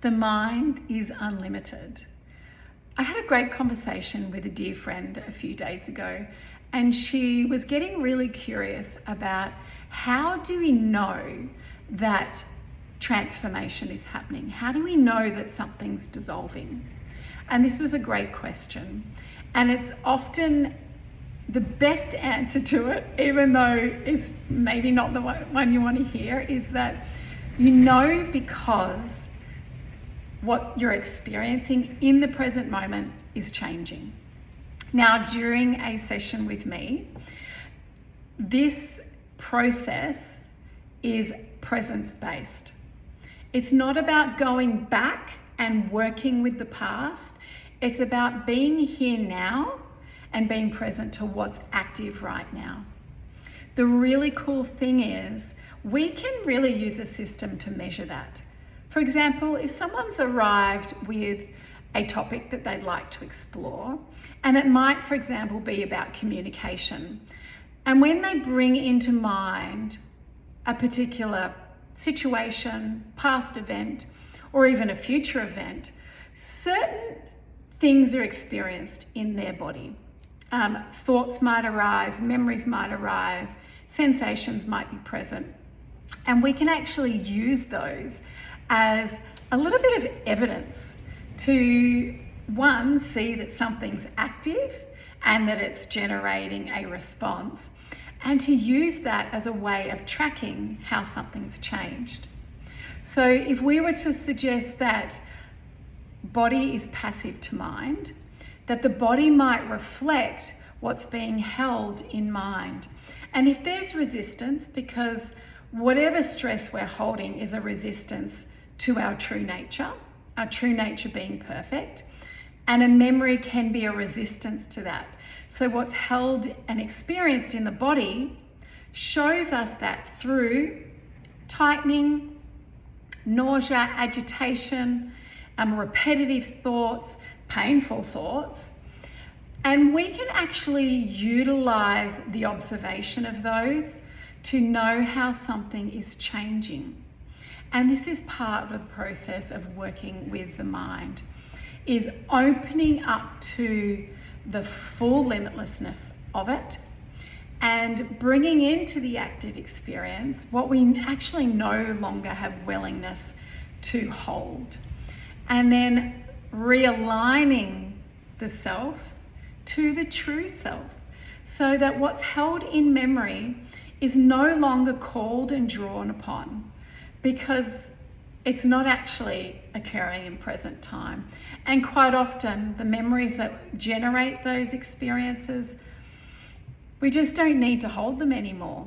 The mind is unlimited. I had a great conversation with a dear friend a few days ago, and she was getting really curious about how do we know that transformation is happening? How do we know that something's dissolving? And this was a great question. And it's often the best answer to it, even though it's maybe not the one you want to hear, is that you know because what you're experiencing in the present moment is changing. Now, during a session with me, this process is presence-based. It's not about going back and working with the past. It's about being here now and being present to what's active right now. The really cool thing is we can really use a system to measure that. For example, if someone's arrived with a topic that they'd like to explore, and it might, for example, be about communication, and when they bring into mind a particular situation, past event, or even a future event, certain things are experienced in their body. Thoughts might arise, memories might arise, sensations might be present, and we can actually use those as a little bit of evidence to, one, see that something's active and that it's generating a response, and to use that as a way of tracking how something's changed. So if we were to suggest that body is passive to mind, that the body might reflect what's being held in mind. And if there's resistance, because whatever stress we're holding is a resistance to our true nature being perfect, and a memory can be a resistance to that. So what's held and experienced in the body shows us that through tightening, nausea, agitation, repetitive thoughts, painful thoughts, and we can actually utilize the observation of those to know how something is changing. And this is part of the process of working with the mind, is opening up to the full limitlessness of it and bringing into the active experience what we actually no longer have willingness to hold. And then realigning the self to the true self, so that what's held in memory is no longer called and drawn upon, because it's not actually occurring in present time. And quite often the memories that generate those experiences, we just don't need to hold them anymore.